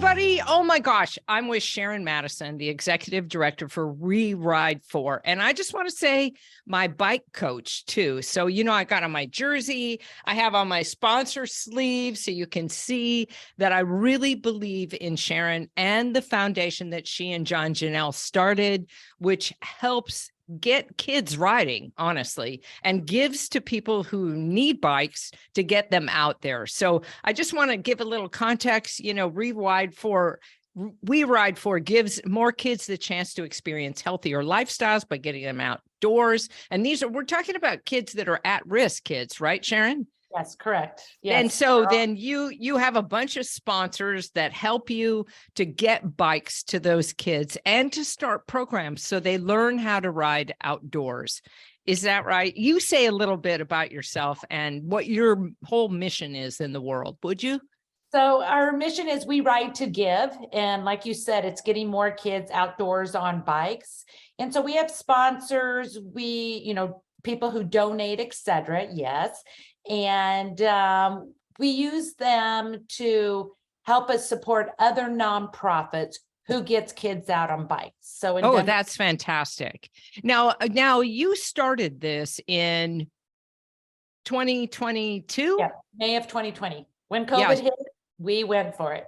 everybody. Oh my gosh. I'm with Sharon Madison, the executive director for Ride 4. And I just want to say my bike coach too. So, I got on my jersey, I have on my sponsor sleeve so you can see that I really believe in Sharon and the foundation that she and John Janelle started, which helps get kids riding, honestly, and gives to people who need bikes to get them out there. So I just want to give a little context. We Ride 4 gives more kids the chance to experience healthier lifestyles by getting them outdoors. And we're talking about kids that are at-risk kids, right, Sharon? Yes, correct. Yes. And so then you have a bunch of sponsors that help you to get bikes to those kids and to start programs so they learn how to ride outdoors. Is that right? You say a little bit about yourself and what your whole mission is in the world, would you? So our mission is we ride to give. And like you said, it's getting more kids outdoors on bikes. And so we have sponsors, people who donate, et cetera. Yes. And we use them to help us support other nonprofits who gets kids out on bikes. So that's fantastic. Now you started this in 2022? Yeah, May of 2020. When COVID hit, we went for it.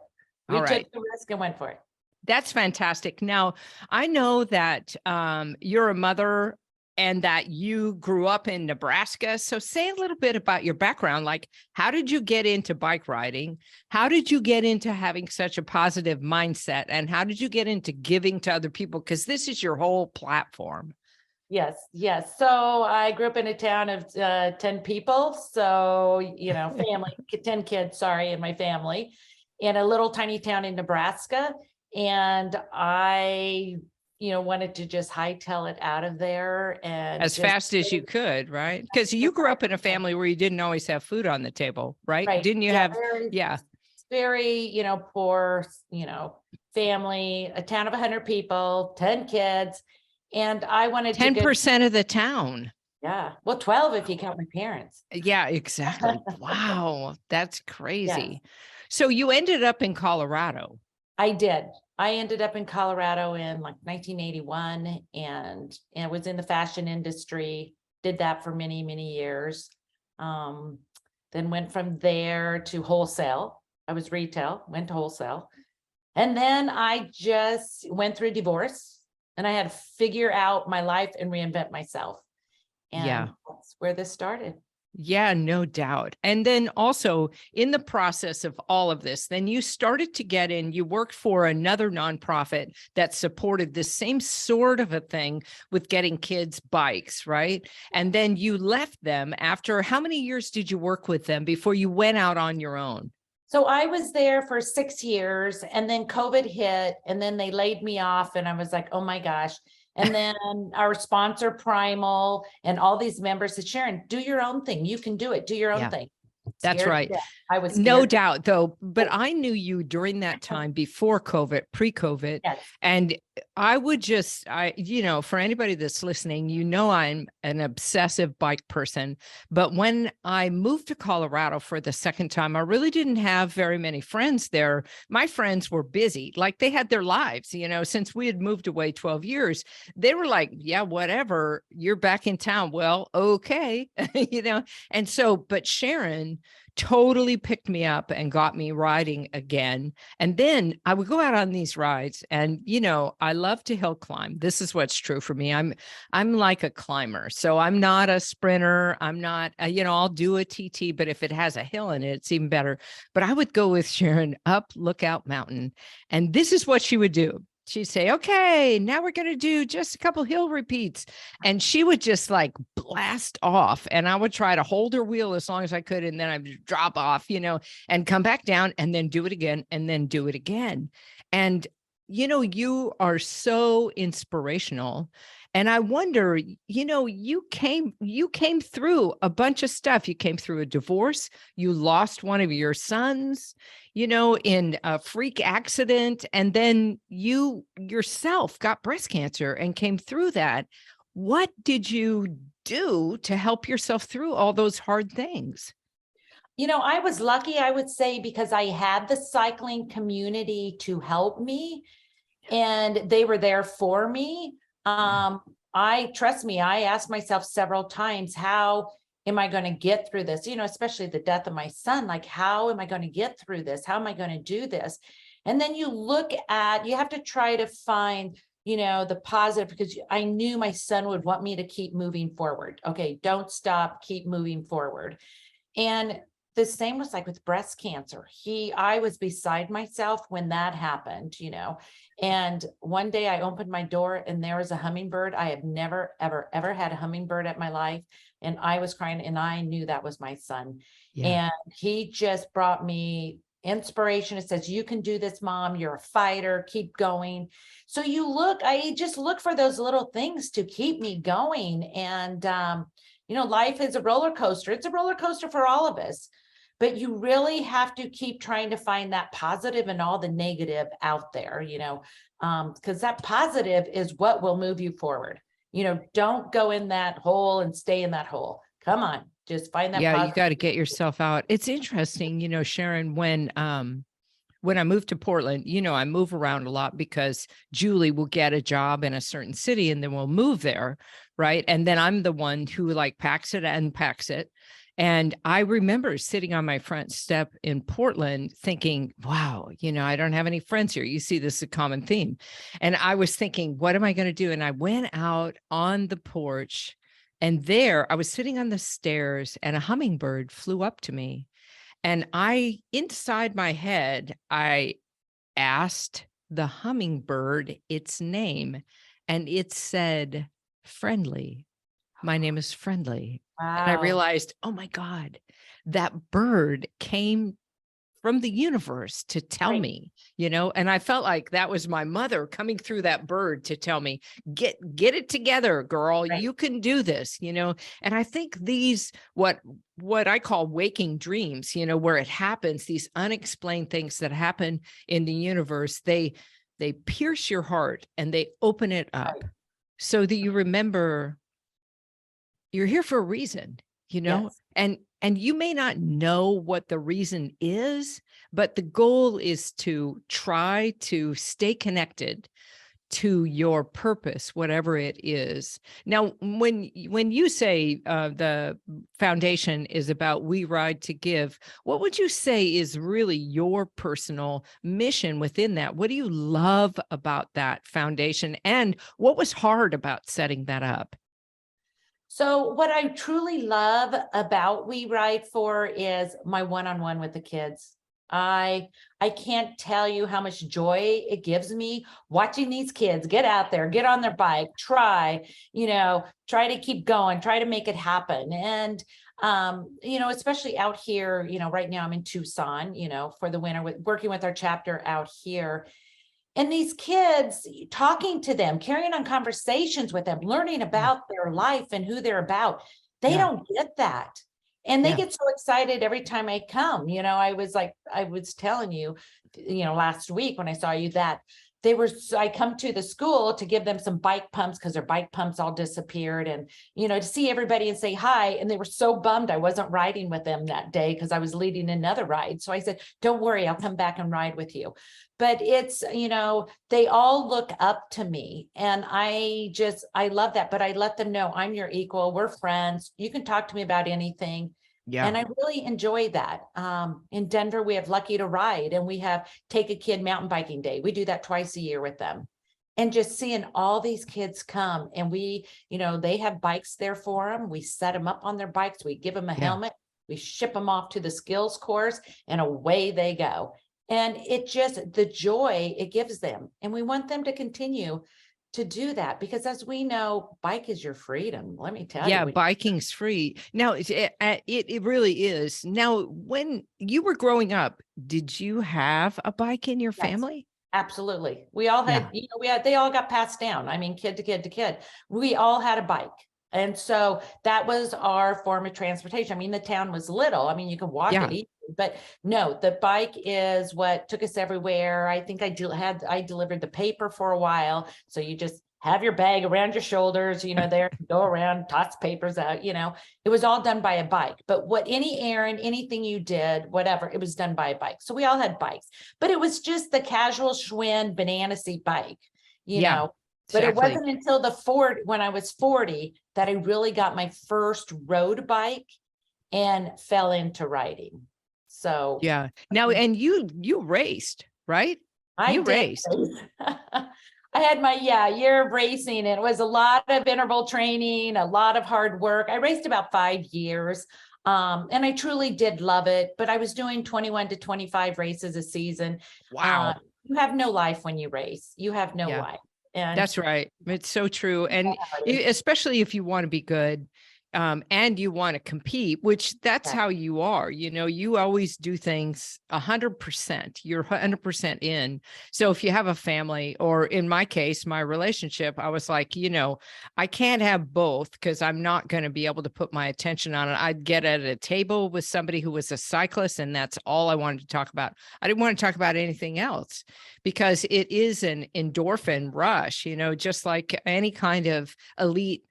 We took the risk and went for it. That's fantastic. Now, I know that you're a mother and that you grew up in Nebraska. So say a little bit about your background. Like, how did you get into bike riding? How did you get into having such a positive mindset? And how did you get into giving to other people? Because this is your whole platform. Yes. So I grew up in a town of 10 people. So, family, 10 kids, in my family, in a little tiny town in Nebraska. And I wanted to just hightail it out of there and as fast as you could, right? Because you grew up in a family where you didn't always have food on the table, right? Didn't you have? Very, poor, family, a town of 100 people, 10 kids. And I wanted 10% of the town. Yeah. Well, 12 if you count my parents. Yeah, exactly. Wow. That's crazy. Yes. So you ended up in Colorado. I did. I ended up in Colorado in 1981 and was in the fashion industry, did that for many, many years. Then went from there to wholesale. I was retail, went to wholesale. And then I just went through a divorce and I had to figure out my life and reinvent myself. And that's where this started. Yeah, no doubt. And then also in the process of all of this, then you started to get in, you worked for another nonprofit that supported the same sort of a thing with getting kids bikes, right? And then you left them after how many years did you work with them before you went out on your own? So I was there for 6 years and then COVID hit and then they laid me off and I was like, oh my gosh. And then our sponsor Primal and all these members said, Sharon, do your own thing. You can do it. Do your own thing. That's right. I was no doubt though, but I knew you during that time before COVID, pre-COVID. Yes. And I would just, for anybody that's listening, I'm an obsessive bike person. But when I moved to Colorado for the second time, I really didn't have very many friends there. My friends were busy, like they had their lives, since we had moved away 12 years, they were like, yeah, whatever, you're back in town. Well, okay. And so, but Sharon totally picked me up and got me riding again. And then I would go out on these rides and, I love to hill climb. This is what's true for me. I'm like a climber. So I'm not a sprinter. I'm not, I'll do a TT, but if it has a hill in it, it's even better. But I would go with Sharon up Lookout Mountain. And this is what she would do. She'd say, okay, now we're going to do just a couple hill repeats. And she would just like blast off. And I would try to hold her wheel as long as I could. And then I'd drop off, and come back down and then do it again and then do it again. And, you are so inspirational. And I wonder, you came through a bunch of stuff. You came through a divorce. You lost one of your sons, in a freak accident. And then you yourself got breast cancer and came through that. What did you do to help yourself through all those hard things? I was lucky, I would say, because I had the cycling community to help me, and they were there for me. Trust me, I asked myself several times, how am I going to get through this? Especially the death of my son, like, how am I going to get through this? How am I going to do this? And then you have to try to find, the positive, because I knew my son would want me to keep moving forward. Okay, don't stop, keep moving forward. And the same was like with breast cancer. I was beside myself when that happened, and one day I opened my door and there was a hummingbird. I have never, ever, ever had a hummingbird at my life. And I was crying, and I knew that was my son. Yeah. And he just brought me inspiration. It says, you can do this, Mom. You're a fighter. Keep going. So I just look for those little things to keep me going. And, life is a roller coaster. It's a roller coaster for all of us. But you really have to keep trying to find that positive and all the negative out there, because that positive is what will move you forward. Don't go in that hole and stay in that hole. Come on, just find that Yeah, you positive. got to get yourself out. It's interesting, Sharon, when I moved to Portland, I move around a lot because Julie will get a job in a certain city and then we'll move there, right? And then I'm the one who like packs it and unpacks it. And I remember sitting on my front step in Portland thinking, wow, I don't have any friends here. You see, this is a common theme. And I was thinking, what am I going to do? And I went out on the porch, and there I was sitting on the stairs and a hummingbird flew up to me. And inside my head, I asked the hummingbird its name, and it said, Friendly. My name is Friendly. And I Wow. realized, oh my God, that bird came from the universe to tell Right. me, and I felt like that was my mother coming through that bird to tell me, get it together, girl. Right. You can do this, and I think these, what I call waking dreams, where it happens, these unexplained things that happen in the universe, they pierce your heart and they open it up Right. so that you remember you're here for a reason, Yes. and you may not know what the reason is, but the goal is to try to stay connected to your purpose, whatever it is. Now, when you say the foundation is about We Ride to Give, what would you say is really your personal mission within that? What do you love about that foundation, and what was hard about setting that up? So what I truly love about We Ride For is my one-on-one with the kids. I can't tell you how much joy it gives me watching these kids get out there, get on their bike, try to keep going, try to make it happen. And especially out here, right now I'm in Tucson, for the winter, working with our chapter out here. And these kids, talking to them, carrying on conversations with them, learning about their life and who they're about, they don't get that. And they get so excited every time I come. I was telling you, last week when I saw you, that I come to the school to give them some bike pumps because their bike pumps all disappeared, and, to see everybody and say hi. And they were so bummed I wasn't riding with them that day because I was leading another ride. So I said, don't worry, I'll come back and ride with you. But it's, they all look up to me, and I love that. But I let them know I'm your equal. We're friends. You can talk to me about anything. Yeah. And I really enjoy that. In Denver, we have Lucky to Ride, and we have Take a Kid Mountain Biking Day. We do that twice a year with them. And just seeing all these kids come, and they have bikes there for them. We set them up on their bikes. We give them a helmet. We ship them off to the skills course, and away they go. And the joy it gives them. And we want them to continue to do that, because as we know, bike is your freedom. Let me tell you. Yeah, biking's free. Now, it really is. Now, when you were growing up, did you have a bike in your family? Absolutely. We all had, they all got passed down. I mean, kid to kid to kid. We all had a bike. And so that was our form of transportation. I mean, the town was little. I mean, you could walk it easily, but no, the bike is what took us everywhere. I think I delivered the paper for a while. So you just have your bag around your shoulders, there, go around, toss papers out, it was all done by a bike. But any errand, anything you did, whatever, it was done by a bike. So we all had bikes, but it was just the casual Schwinn banana seat bike, Yeah, but it exactly. wasn't until when I was 40 that I really got my first road bike and fell into riding. So Yeah. Now, and you raced, right? I You did. raced. I had my year of racing, and it was a lot of interval training, a lot of hard work. I raced about 5 years. And I truly did love it, but I was doing 21 to 25 races a season. Wow. You have no life when you race. You have no Yeah, life. And that's right. It's so true. And especially if you want to be good, and you want to compete, which that's how you are. You always do things 100%. You're 100% in. So if you have a family, or in my case, my relationship, I was like, I can't have both because I'm not going to be able to put my attention on it. I'd get at a table with somebody who was a cyclist, and that's all I wanted to talk about. I didn't want to talk about anything else because it is an endorphin rush, just like any kind of elite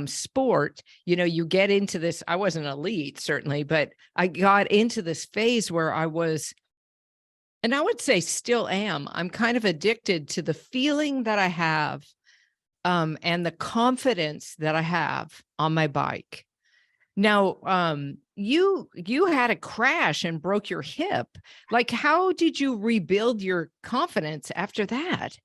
sport. You get into this. I wasn't elite, certainly, but I got into this phase where I was, and I would say still am, I'm kind of addicted to the feeling that I have, and the confidence that I have on my bike. Now, you had a crash and broke your hip. Like, how did you rebuild your confidence after that?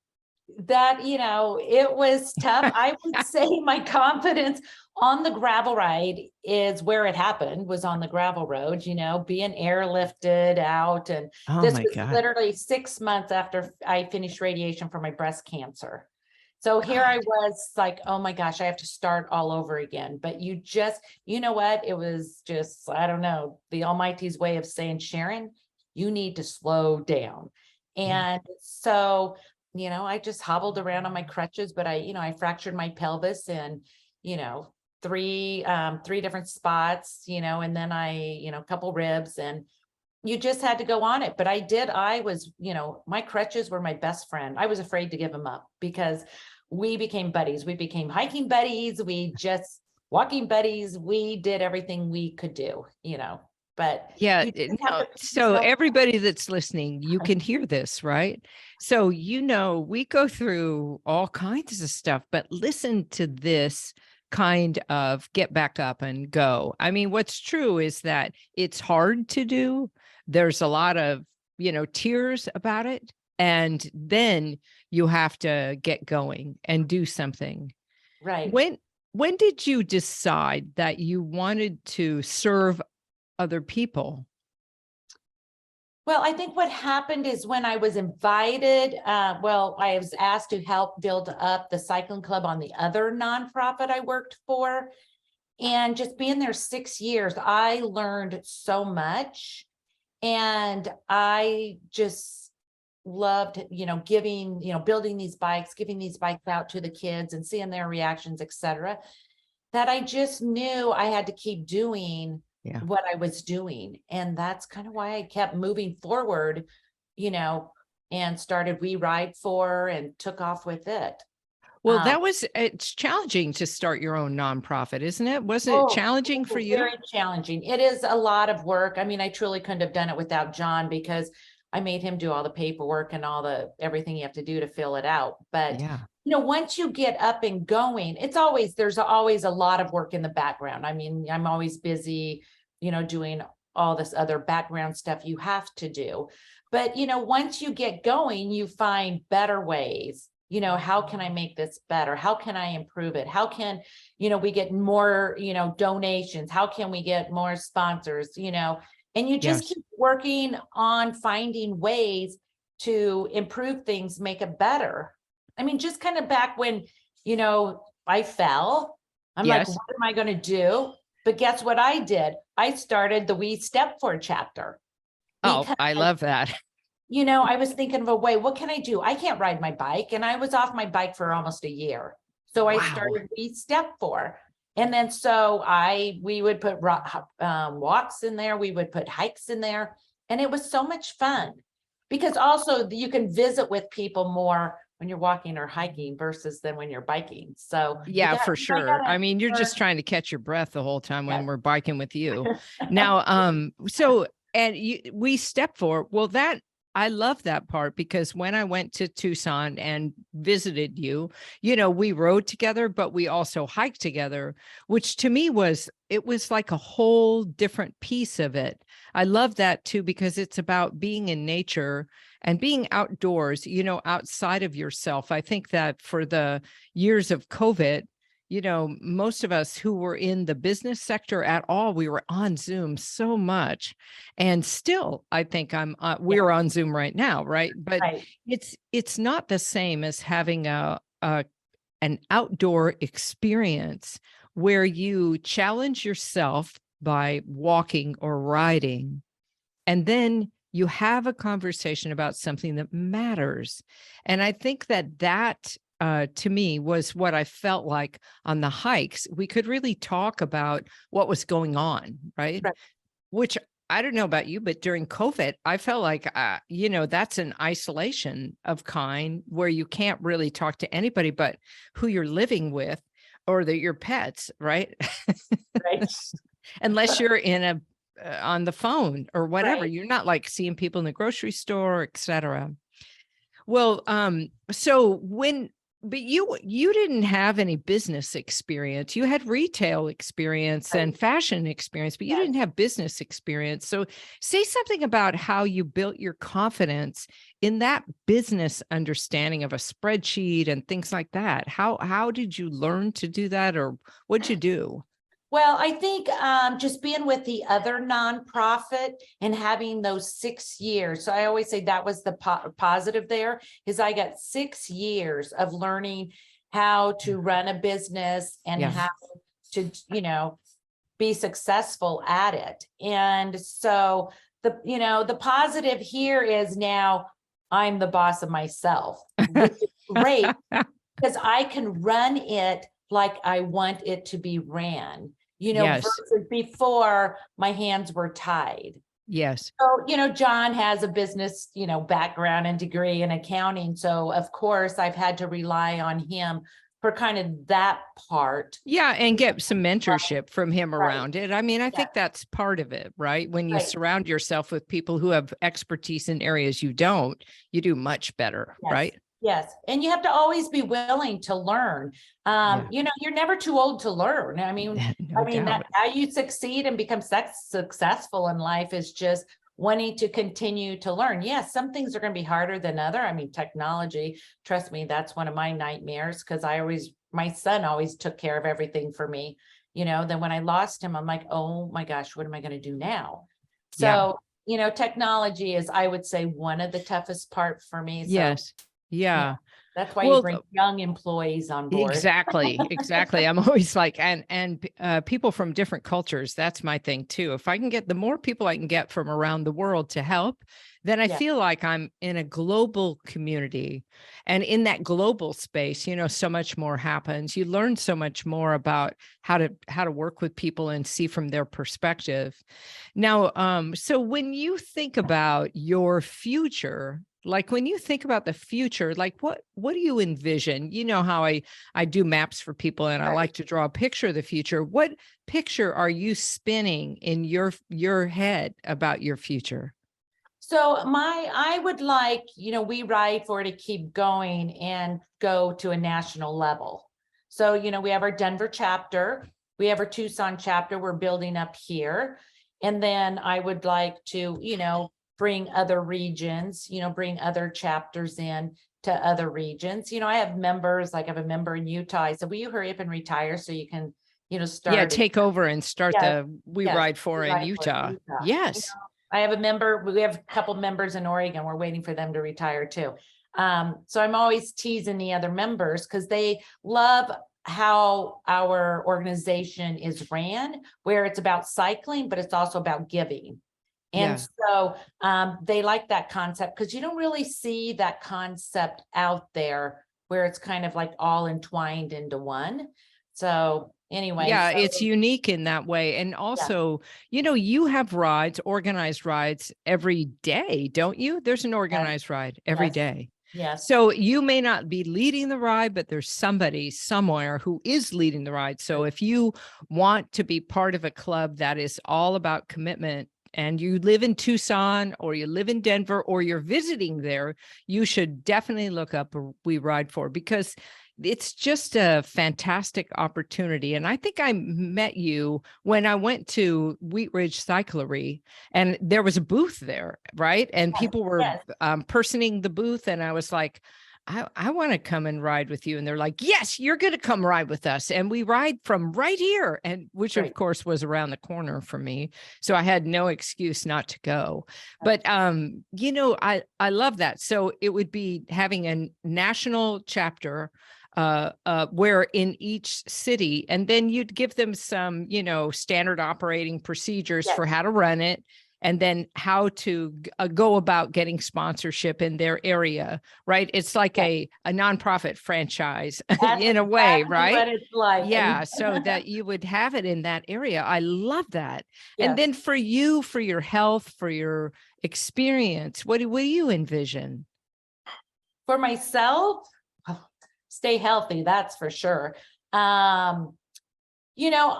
that, it was tough. I would say my confidence on the gravel ride is where it happened, was on the gravel road, being airlifted out. And Oh this my was God. literally 6 months after I finished radiation for my breast cancer. So here I God. was like, oh my gosh, I have to start all over again. But you know what? It was just, I don't know, the Almighty's way of saying, Sharon, you need to slow down. Yeah. And so I just hobbled around on my crutches, but I fractured my pelvis in, three different spots, and then a couple ribs, and you just had to go on it. But I was, my crutches were my best friend. I was afraid to give them up because we became buddies. We became hiking buddies. We just walking buddies. We did everything we could do, but Yeah. you just have No. to pick So yourself. everybody that's listening, you can hear this, right? So, we go through all kinds of stuff, but listen to this kind of get back up and go. I mean, what's true is that it's hard to do. There's a lot of, tears about it. And then you have to get going and do something. Right. When did you decide that you wanted to serve other people? Well, I think what happened is when I was invited, I was asked to help build up the cycling club on the other nonprofit I worked for. And just being there 6 years, I learned so much. And I just loved, giving, building these bikes, giving these bikes out to the kids and seeing their reactions, et cetera, that I just knew I had to keep doing what I was doing. And that's kind of why I kept moving forward, and started We Ride For and took off with it. Well, it's challenging to start your own nonprofit, isn't it? Was it challenging It for was you? very challenging. It is a lot of work. I mean, I truly couldn't have done it without John, because I made him do all the paperwork and everything you have to do to fill it out. But Yeah. once you get up and going, there's always a lot of work in the background. I mean, I'm always busy, doing all this other background stuff you have to do. But, once you get going, you find better ways. How can I make this better? How can I improve it? How can, we get more, donations? How can we get more sponsors, and you just Yes. keep working on finding ways to improve things, make it better. I mean, just kind of back when, I fell, I'm like, Yes. what am I going to do? But guess what I did? I started the We Step For chapter. Oh, I love that. I was thinking of a way, what can I do? I can't ride my bike. And I was off my bike for almost a year. So I Wow. started We Step For. And then we would put walks in there. We would put hikes in there. And it was so much fun because also you can visit with people more when you're walking or hiking versus than when you're biking. So Yeah, for I sure. gotta I mean, you're learn. just trying to catch your breath the whole time when Yes. we're biking with you. Now, and we step forward. Well, that I love that part because when I went to Tucson and visited you, we rode together, but we also hiked together, which to me it was like a whole different piece of it. I love that too, because it's about being in nature and being outdoors, outside of yourself. I think that for the years of COVID, most of us who were in the business sector at all, we were on Zoom so much. And still, I think Yeah, we're on Zoom right now, right? But right. it's not the same as having an outdoor experience where you challenge yourself by walking or riding, and then you have a conversation about something that matters. And I think that to me was what I felt like on the hikes. We could really talk about what was going on, right? Right. Which I don't know about you, but during COVID, I felt like, that's an isolation of kind where you can't really talk to anybody but who you're living with or your pets, right? Right. Unless you're in on the phone or whatever. Right. You're not like seeing people in the grocery store, etc. Well, so but you didn't have any business experience. You had retail experience Right. and fashion experience, but you Yes. didn't have business experience. So say something about how you built your confidence in that business understanding of a spreadsheet and things like that. How did you learn to do that, or what'd you do? Well, I think just being with the other nonprofit and having those 6 years. So I always say that was the positive there is I got 6 years of learning how to run a business and Yeah. how to, be successful at it. And so the positive here is now I'm the boss of myself, which is great because I can run it like I want it to be ran, Yes. versus before my hands were tied. Yes. So, John has a business, background and degree in accounting. So of course I've had to rely on him for kind of that part. Yeah, and get some Right, mentorship from him right. around it. I mean, I Yeah, think that's part of it, right? When you right. surround yourself with people who have expertise in areas you don't, you do much better, Yes. right? Yes. And you have to always be willing to learn. Yeah, You're never too old to learn. no That doubt. how you succeed and become successful in life is just wanting to continue to learn. Yes, some things are going to be harder than other. Technology, trust me, that's one of my nightmares because my son always took care of everything for me. Then when I lost him, I'm like, oh my gosh, what am I going to do now? Yeah. So, technology is, I would say, one of the toughest part for me. So Yes. Yeah. that's why you Well, bring young employees on board. exactly. I'm always like, and people from different cultures. That's my thing too. If I can get the more people I can get from around the world to help, then I Yeah. feel like I'm in a global community, and in that global space, so much more happens. You learn so much more about how to work with people and see from their perspective. Now, so when you think about your future, like when you think about the future, like what do you envision? You know how I do maps for people and I Right. like to draw a picture of the future. What picture are you spinning in your head about your future? So I would like, we ride for to keep going and go to a national level. So, we have our Denver chapter, we have our Tucson chapter we're building up here. And then I would like to, bring other regions, bring other chapters in to other regions. I have members, like I have a member in Utah. I said, will you hurry up and retire so you can, Yeah, start? take over and start Yes, the We yes, Ride For we in ride for Utah. Utah. Yes. I have a member, we have a couple members in Oregon. We're waiting for them to retire too. So I'm always teasing the other members because they love how our organization is ran, where it's about cycling, but it's also about giving. And Yeah. so they like that concept because you don't really see that concept out there where it's kind of like all entwined into one. So anyway, Yeah, so it's unique in that way. And yeah, also, you have rides, organized rides every day, don't you? There's an yes, organized ride every yes. day. Yes. So you may not be leading the ride, but there's somebody somewhere who is leading the ride. So if you want to be part of a club that is all about commitment, and you live in Tucson or you live in Denver or you're visiting there, you should definitely look up We Ride For, because it's just a fantastic opportunity. And I think I met you when I went to Wheat Ridge Cyclery, and there was a booth there, right? And Yes. people were Yes. personing the booth. And I was like, I want to come and ride with you. And they're like, yes, you're going to come ride with us. And we ride from right here. And which Great. of course was around the corner for me. So I had no excuse not to go. But, you know, I love that. So it would be having a national chapter where in each city, and then you'd give them some, you know, standard operating procedures Yes. for how to run it, and then how to go about getting sponsorship in their area, right? It's like a nonprofit franchise That's in a way, exactly right? what it's like. Yeah, so that you would have it in that area. I love that. And Yes. then for you, for your health, for your experience, what do you envision? For myself, stay healthy, that's for sure. You know,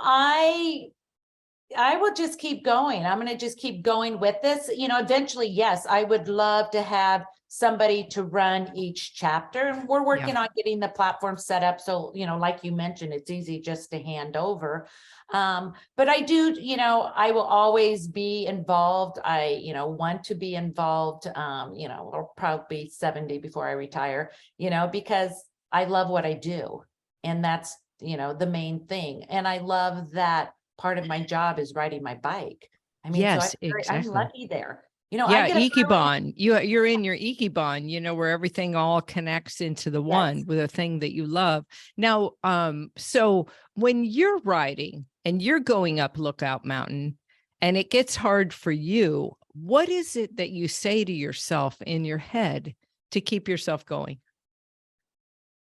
I will just keep going. I'm going to just keep going with this. You know, eventually, yes, I would love to have somebody to run each chapter. And we're working on getting the platform set up. So, you know, like you mentioned, it's easy just to hand over. But I do, you know, I will always be involved. I, you know, want to be involved. You know, I'll probably be 70 before I retire, you know, because I love what I do. And that's, you know, the main thing. And I love that part of my job is riding my bike. I mean, Yes, so I'm exactly. lucky there. You know, I Yeah, get up early. Ikebana. You're in your Ikebana, you know, where everything all connects into the one Yes. with a thing that you love. Now, so when you're riding and you're going up Lookout Mountain and it gets hard for you, what is it that you say to yourself in your head to keep yourself going?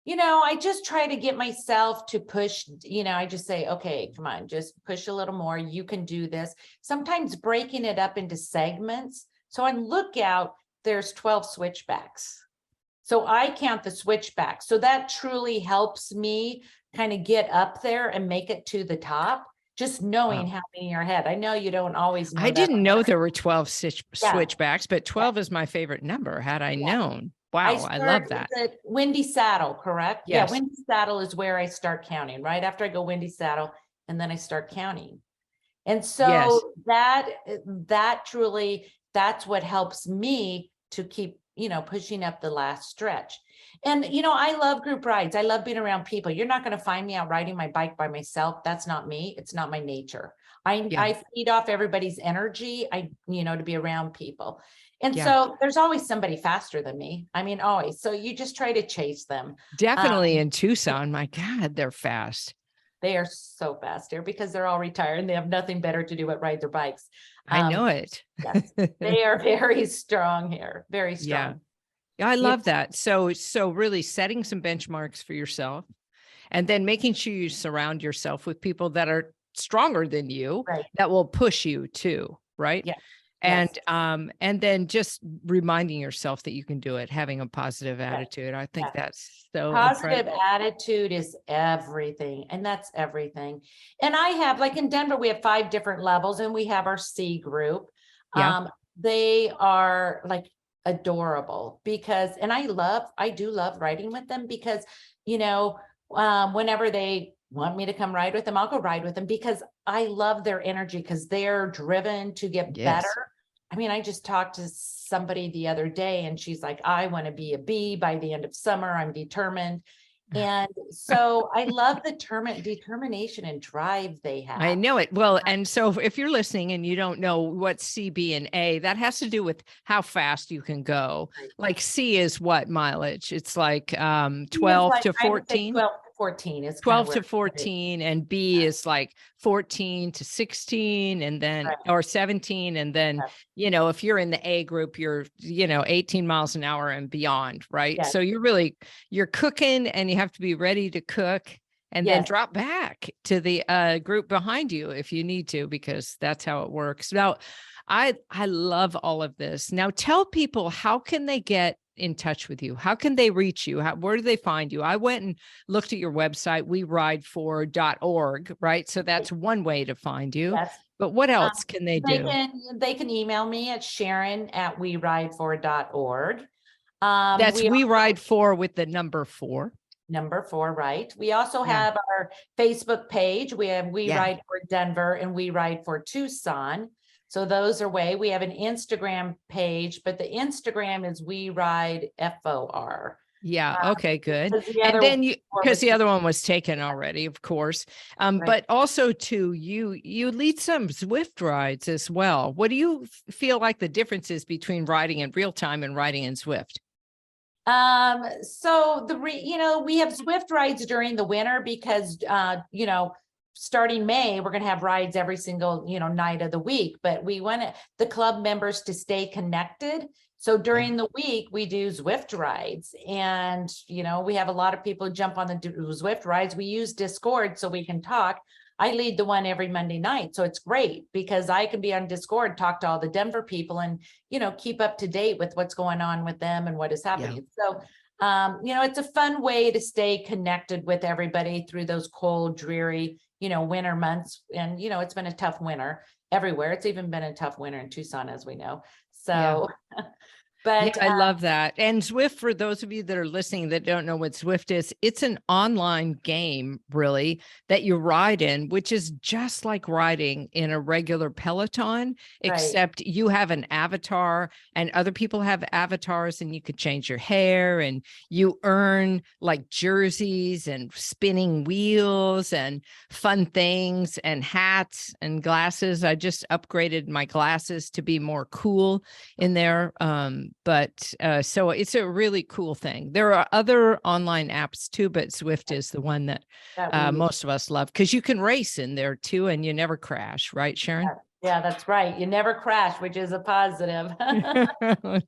You know, I just try to get myself to push, you know, I just say, okay, come on, just push a little more. You can do this. Sometimes breaking it up into segments. So on Lookout, there's 12 switchbacks. So I count the switchbacks. So that truly helps me kind of get up there and make it to the top, just knowing how many are ahead. I know you don't always know I that. didn't know there were 12 switchbacks, but 12 is my favorite number, had I known. Wow, I love that. Is it Windy Saddle, correct? Yeah, Yes. Windy Saddle is where I start counting, right after I go Windy Saddle, and then I start counting. And so that truly, that's what helps me to keep, you know, pushing up the last stretch. And, you know, I love group rides. I love being around people. You're not going to find me out riding my bike by myself. That's not me. It's not my nature. I feed off everybody's energy. You know, to be around people. And so there's always somebody faster than me. I mean, always. So you just try to chase them. Definitely in Tucson. My God, they're fast. They are so fast here because they're all retired and they have nothing better to do but ride their bikes. I know it. Yes, they are very strong here, very strong. Yeah, I love that. So really setting some benchmarks for yourself, and then making sure you surround yourself with people that are stronger than you, Right. that will push you too, right? Yeah. And then just reminding yourself that you can do it, having a positive attitude. I think that's so Positive incredible. attitude is everything. And that's everything. And I have, like in Denver, we have 5 different levels and we have our C group. They are like adorable because, and I do love riding with them because, you know, whenever they want me to come ride with them, I'll go ride with them because I love their energy because they're driven to get better. I mean, I just talked to somebody the other day and she's like, I want to be a B by the end of summer. I'm determined. And so I love the determination and drive they have. I know it. Well, and so if you're listening and you don't know what C, B, and A, that has to do with how fast you can go. Like C is what mileage? It's like 12 to 14. 12 to 14 is 12 to 14, and B is like 14 to 16, and then or 17, and then you know, if you're in the A group, you're, you know, 18 miles an hour and beyond, right? So you're cooking, and you have to be ready to cook, and then drop back to the group behind you if you need to, because that's how it works. Now, I love all of this. Now tell people, how can they get in touch with you? How can they reach you? Where do they find you? I went and looked at your website, weridefor.org, right? So that's one way to find you. Yes. But what else can they do? They can email me at Sharon@weridefor.org. That's We Ride For with the number 4. Number 4, right? We also have our Facebook page. We have We Ride For Denver and We Ride For Tucson. So those are we have an Instagram page, but the Instagram is We Ride FOR. Yeah. Okay, good. And then because the other one was taken already, of course. But also too, you lead some Zwift rides as well. What do you feel like the difference is between riding in real time and riding in Zwift? So we have Zwift rides during the winter because, starting May, we're going to have rides every single, night of the week, but we want the club members to stay connected. So during the week, we do Zwift rides, and, we have a lot of people jump on the Zwift rides. We use Discord so we can talk. I lead the one every Monday night. So it's great because I can be on Discord, talk to all the Denver people and, keep up to date with what's going on with them and what is happening. So, it's a fun way to stay connected with everybody through those cold, dreary, winter months. And, it's been a tough winter everywhere. It's even been a tough winter in Tucson, as we know. So, but I love that. And Zwift, for those of you that are listening that don't know what Zwift is, it's an online game, really, that you ride in, which is just like riding in a regular Peloton, except you have an avatar and other people have avatars, and you could change your hair, and you earn like jerseys and spinning wheels and fun things and hats and glasses. I just upgraded my glasses to be more cool in there. So it's a really cool thing. There are other online apps too, but Zwift is the one that most of us love because you can race in there too, and you never crash, right, Sharon? Yeah, that's right. You never crash, which is a positive.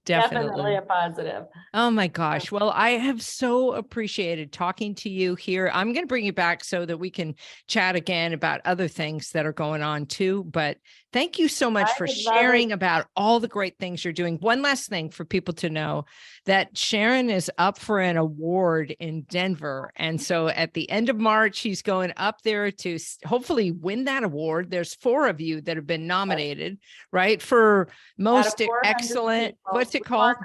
Definitely a positive. Oh my gosh. Well, I have so appreciated talking to you here. I'm going to bring you back so that we can chat again about other things that are going on too. But thank you so much for sharing about all the great things you're doing. One last thing for people to know, that Sharon is up for an award in Denver. And so at the end of March, he's going up there to hopefully win that award. There's 4 of you that have been nominated, right? For most excellent, what's it called?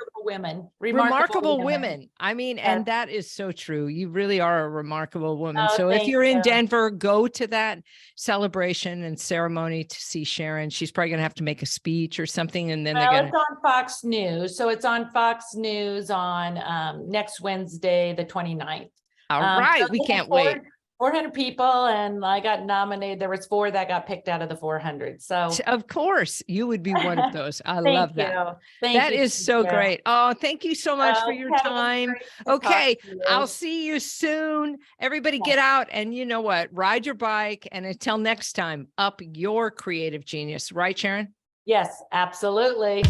Remarkable women. I mean, and that is so true. You really are a remarkable woman. So if you're in Denver, go to that celebration and ceremony to see Sharon. She's probably going to have to make a speech or something. And then it's on Fox News. So it's on Fox News on next Wednesday, the 29th. All right. So we can't wait. 400 people, and I got nominated. There was 4 that got picked out of the 400. So of course you would be one of those. I love that. That is so great. Oh, thank you so much for your time. Okay. I'll see you soon. Everybody get out and you know what? Ride your bike. And until next time, up your creative genius. Right, Sharon? Yes, absolutely.